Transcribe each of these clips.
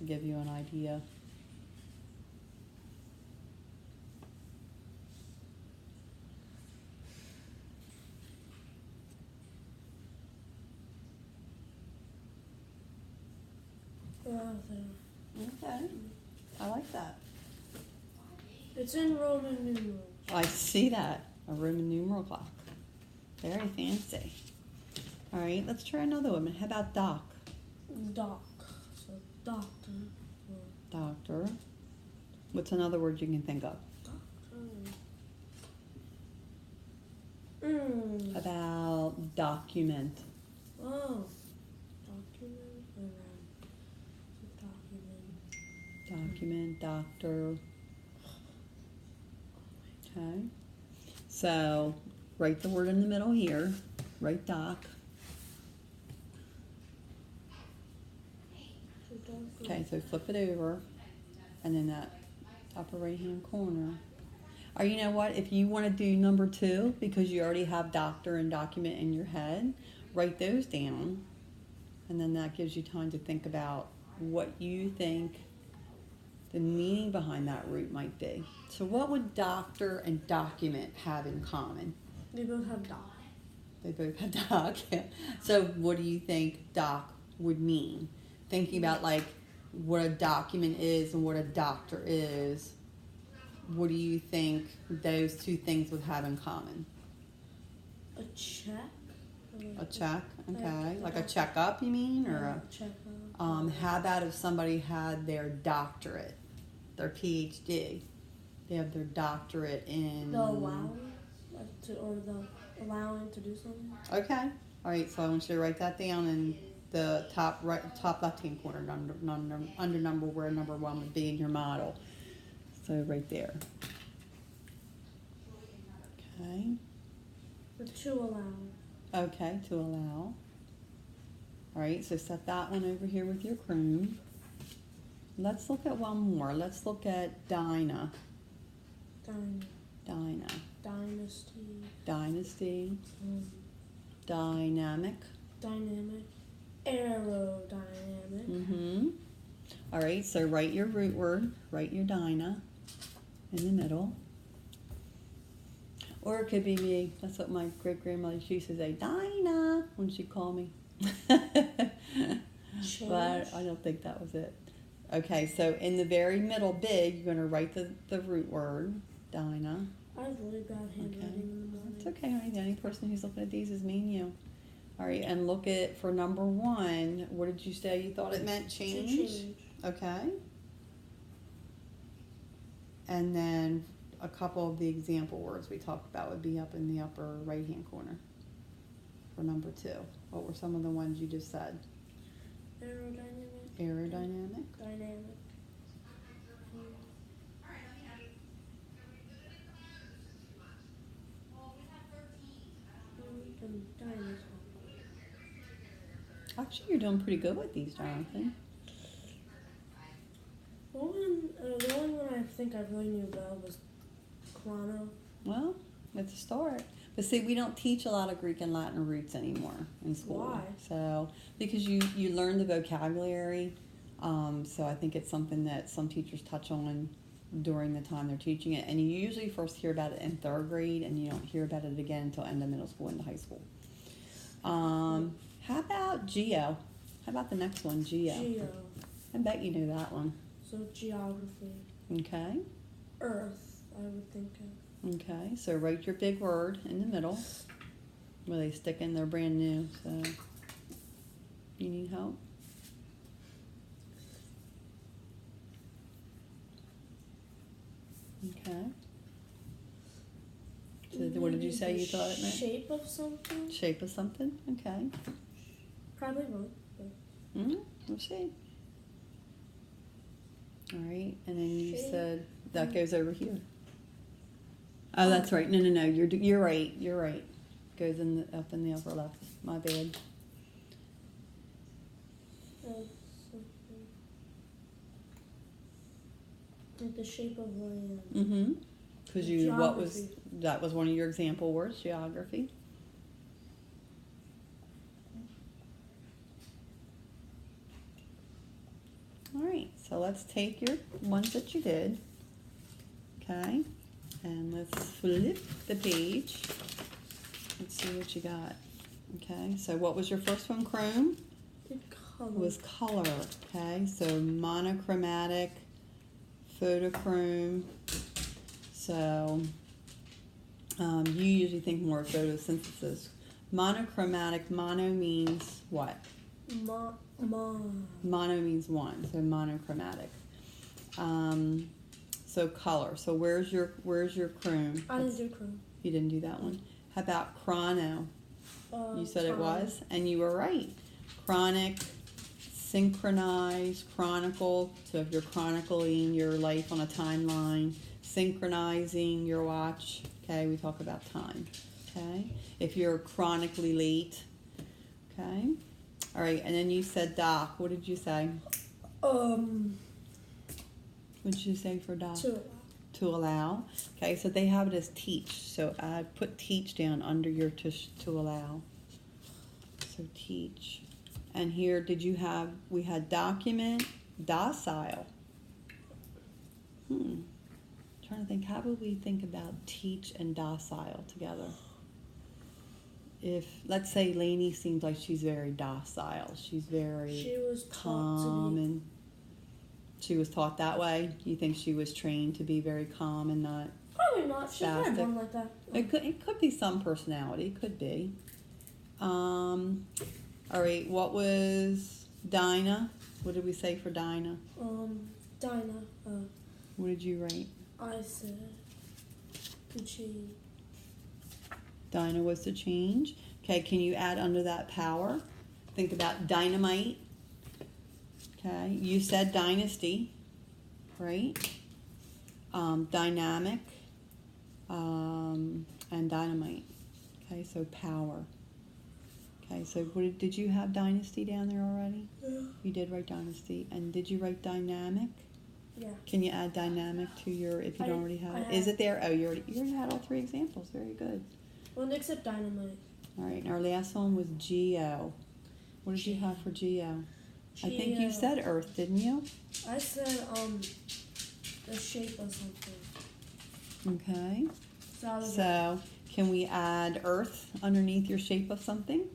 to give you an idea. Okay, I like that. It's in Roman numerals. I see that, a Roman numeral clock. Very fancy. All right, let's try another one. How about doc? Doc. So doctor. Doctor. What's another word you can think of? Doctor. About document. Oh. Document. Document, doctor. Okay. So write the word in the middle here. Write doc. Okay, so flip it over, and then that upper right hand corner. Or you know what, if you want to do number 2, because you already have doctor and document in your head, write those down, and then that gives you time to think about what you think the meaning behind that root might be. So what would doctor and document have in common? They both have doc. They both have doc. So what do you think doc would mean? Thinking about like what a document is and what a doctor is, what do you think those two things would have in common? A check. A check, okay. Like a checkup, you mean? Or a checkup. How about if somebody had their doctorate, their PhD? They have their doctorate in... The allowing, or the allowing to do something? Okay. All right, so I want you to write that down in the top left-hand corner under number where number 1 would be in your model. So right there. Okay. To allow. Okay, to allow. All right, so set that one over here with your Chrome. Let's look at one more. Let's look at Dyna. Dyna. Dynasty. Dynasty. Dynamic. Dynamic. Aerodynamic. Mm-hmm. All right, so write your root word. Write your Dyna in the middle. Or it could be me. That's what my great-grandmother used to say, Dinah, when she'd call me. But I don't think that was it. Okay, so in the very middle, big, you're going to write the root word, Dinah. I have really bad handwriting in the morning. It's okay, honey. The only person who's looking at these is me and you. All right, and look at, for number 1, what did you say you thought it meant? Change? Okay. And then a couple of the example words we talked about would be up in the upper right-hand corner for number 2. What were some of the ones you just said? Aerodynamic. Aerodynamic. Dynamic. Actually, you're doing pretty good with these, Jonathan. The only one I think I really knew well was Chrono. Well, it's a start. But see, we don't teach a lot of Greek and Latin roots anymore in school. Why? So, because you learn the vocabulary, so I think it's something that some teachers touch on during the time they're teaching it. And you usually first hear about it in 3rd grade, and you don't hear about it again until end of middle school into high school. How about Geo? How about the next one, Geo? Geo. I bet you knew that one. So geography. Okay. Earth, I would think of. Okay, so write your big word in the middle where they stick in. They're brand new, so you need help? Okay. So what did you say you thought it meant? Shape of something? Shape of something? Okay. Probably both. We'll see. All right, and then you Shape. said that goes over here. Oh, that's right. No. You're right. You're right. Goes up in the upper left. My bad. Like the shape of land. Mm-hmm. Because that was one of your example words, geography. All right. So let's take your ones that you did, okay, and let's flip the page. Let's see what you got. Okay, so what was your first one, Chrome? Color. Was color, okay, so monochromatic, photochrome. So you usually think more of photosynthesis. Monochromatic, mono means what? Mono means one, so monochromatic. So color. So where's your chrome? I didn't do chrome. You didn't do that one. How about chrono? You said it time. was, and you were right. Chronic, synchronize, chronicle. So if you're chronicling your life on a timeline, synchronizing your watch. Okay, we talk about time. Okay, if you're chronically late. Okay, all right, and then you said doc. What did you say? What did you say for doc? to allow. Okay, so they have it as teach. So I put teach down under your to allow. So teach. And here, we had document, docile. Trying to think, how would we think about teach and docile together? If, let's say Lainey seems like she's very docile. She's very She was taught calm to be. and she was taught that way? You think she was trained to be very calm and not Probably not. She's kind of spastic? born like that. It could be some personality. It could be. All right. What was Dinah? What did we say for Dinah? Dinah. What did you write? I said to change. Dinah was to change. Okay. Can you add under that power? Think about dynamite. Okay. You said dynasty, right? Dynamic, and dynamite. Okay. So power. Okay, so did you have dynasty down there already? Yeah. You did write dynasty. And did you write dynamic? Yeah. Can you add dynamic to your, if you don't already have it? Is it there? Oh, you already had all three examples. Very good. Well, except dynamite. All right, and our last one was geo. What did you have for geo? I think you said earth, didn't you? I said, the shape of something. Okay. So can we add earth underneath your shape of something?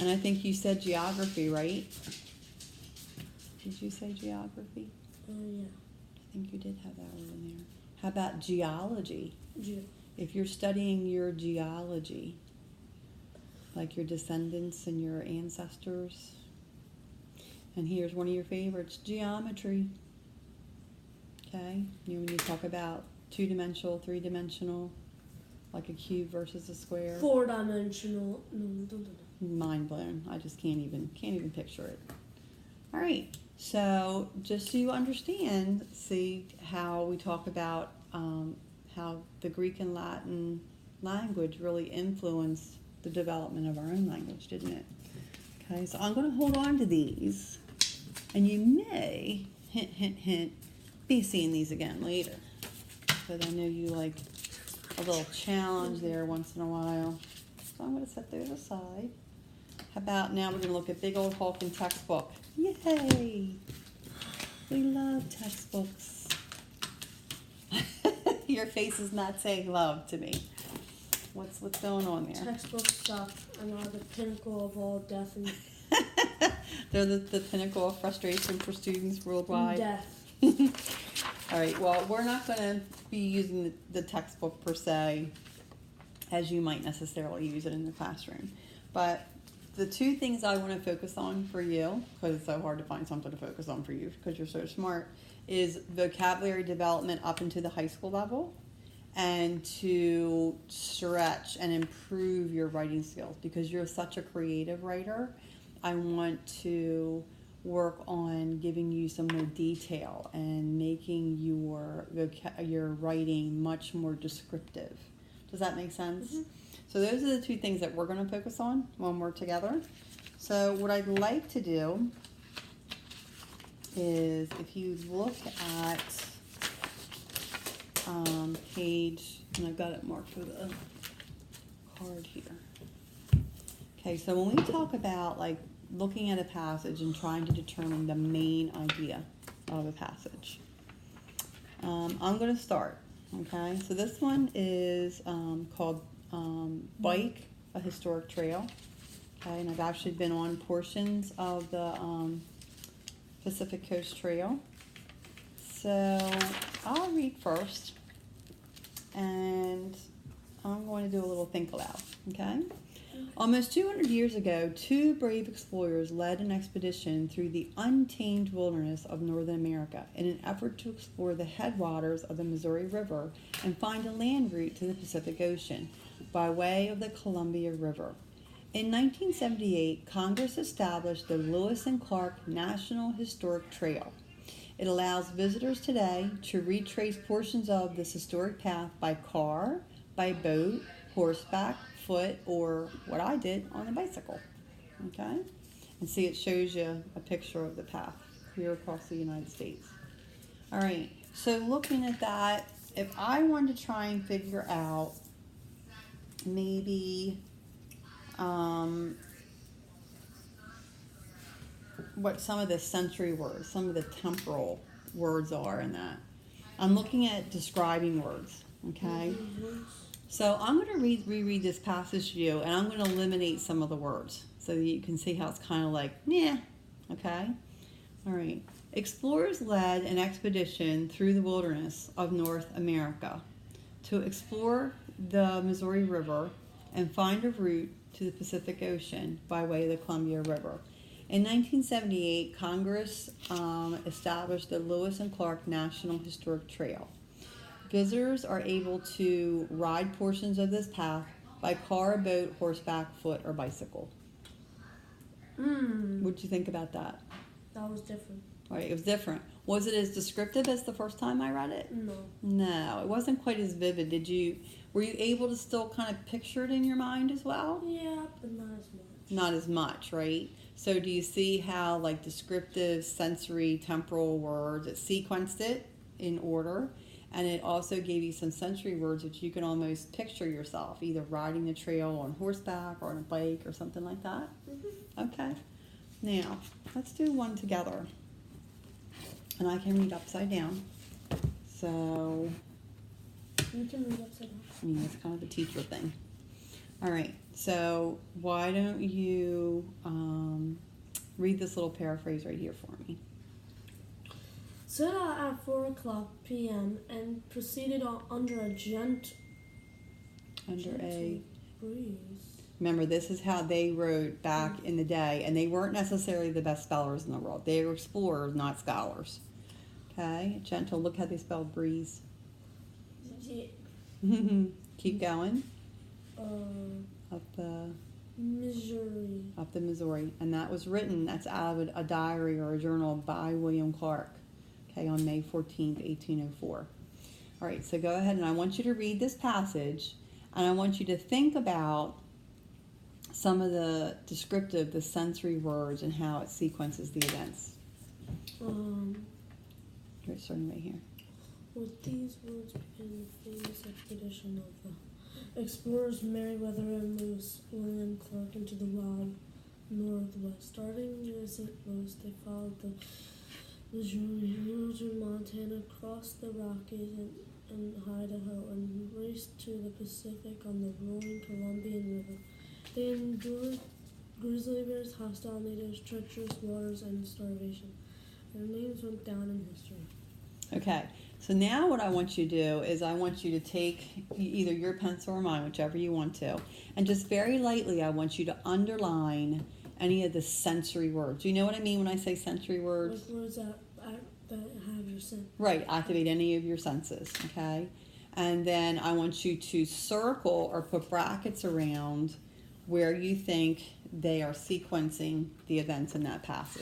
And I think you said geography, right? Did you say geography? yeah. I think you did have that one in there. How about geology? Geo. If you're studying your geology, like your descendants and your ancestors, and here's one of your favorites, geometry. Okay? When you talk about two-dimensional, three-dimensional, like a cube versus a square. Four-dimensional. Mind blown. I just can't even picture it. All right. So just so you understand, see how we talk about how the Greek and Latin language really influenced the development of our own language, didn't it? Okay, so I'm going to hold on to these, and you may, hint, hint, hint, be seeing these again later. But I know you like a little challenge there once in a while. So I'm going to set those aside. How about now we're going to look at big old hulking textbook. Yay! We love textbooks. Your face is not saying love to me. What's going on there? Textbooks suck and are the pinnacle of all death and They're the pinnacle of frustration for students worldwide. death. All right, well, we're not going to be using the textbook per se as you might necessarily use it in the classroom. But the two things I want to focus on for you, because it's so hard to find something to focus on for you because you're so smart, is vocabulary development up into the high school level and to stretch and improve your writing skills. Because you're such a creative writer, I want to work on giving you some more detail and making your writing much more descriptive. Does that make sense? Mm-hmm. So those are the two things that we're going to focus on when we're together. So what I'd like to do is, if you look at page, and I've got it marked with a card here. Okay, so when we talk about like looking at a passage and trying to determine the main idea of a passage. I'm going to start. Okay, so this one is called Bike, a Historic Trail. Okay, and I've actually been on portions of the Pacific Coast Trail. So I'll read first, and I'm going to do a little think aloud. Okay? Almost 200 years ago, two brave explorers led an expedition through the untamed wilderness of Northern America in an effort to explore the headwaters of the Missouri River and find a land route to the Pacific Ocean by way of the Columbia River. In 1978, Congress established the Lewis and Clark National Historic Trail. It allows visitors today to retrace portions of this historic path by car, by boat, horseback, foot, or what I did on a bicycle. Okay? And see, it shows you a picture of the path here across the United States. All right, so looking at that, if I wanted to try and figure out maybe what some of the sensory words, some of the temporal words are in that. I'm looking at describing words, okay? So I'm going to reread this passage to you, and I'm going to eliminate some of the words so that you can see how it's kind of like, yeah, okay? All right. Explorers led an expedition through the wilderness of North America to explore the Missouri River and find a route to the Pacific Ocean by way of the Columbia River. In 1978, Congress established the Lewis and Clark National Historic Trail. Visitors are able to ride portions of this path by car, boat, horseback, foot, or bicycle. What did you think about that? That was different. Right, it was different. Was it as descriptive as the first time I read it? No. No, it wasn't quite as vivid. Were you able to still kind of picture it in your mind as well? Yeah, but not as much. Not as much, right? So do you see how like descriptive, sensory, temporal words, it sequenced it in order, and it also gave you some sensory words which you can almost picture yourself, either riding the trail on horseback or on a bike or something like that? Mm-hmm. Okay. Now, let's do one together. And I can read upside down. So, You can read upside down. I mean, it's kind of a teacher thing. All right, so why don't you read this little paraphrase right here for me? Set out at 4 o'clock p.m. and proceeded under a gentle breeze. Remember, this is how they wrote back in the day, and they weren't necessarily the best spellers in the world. They were explorers, not scholars. Okay, gentle. Look how they spelled breeze. Yeah. Keep going. Missouri. Up the Missouri. And that was written, that's out of a diary or a journal by William Clark, okay, on May 14th, 1804. All right, so go ahead, and I want you to read this passage, and I want you to think about some of the descriptive, the sensory words, and how it sequences the events. We're starting right here. With these words began the famous expedition of the explorers Meriwether and Lewis, William Clark into the wild Northwest. Starting near St. Louis, they followed the Missouri River to Montana, crossed the Rockies and Idaho, and raced to the Pacific on the rolling Columbian River. They endured grizzly bears, hostile natives, treacherous waters, and starvation. Their names went down in history. Okay, so now what I want you to do is I want you to take either your pencil or mine, whichever you want to, and just very lightly I want you to underline any of the sensory words. Do you know what I mean when I say sensory words? Like words that have your sense. Right, activate any of your senses, okay? And then I want you to circle or put brackets around where you think they are sequencing the events in that passage.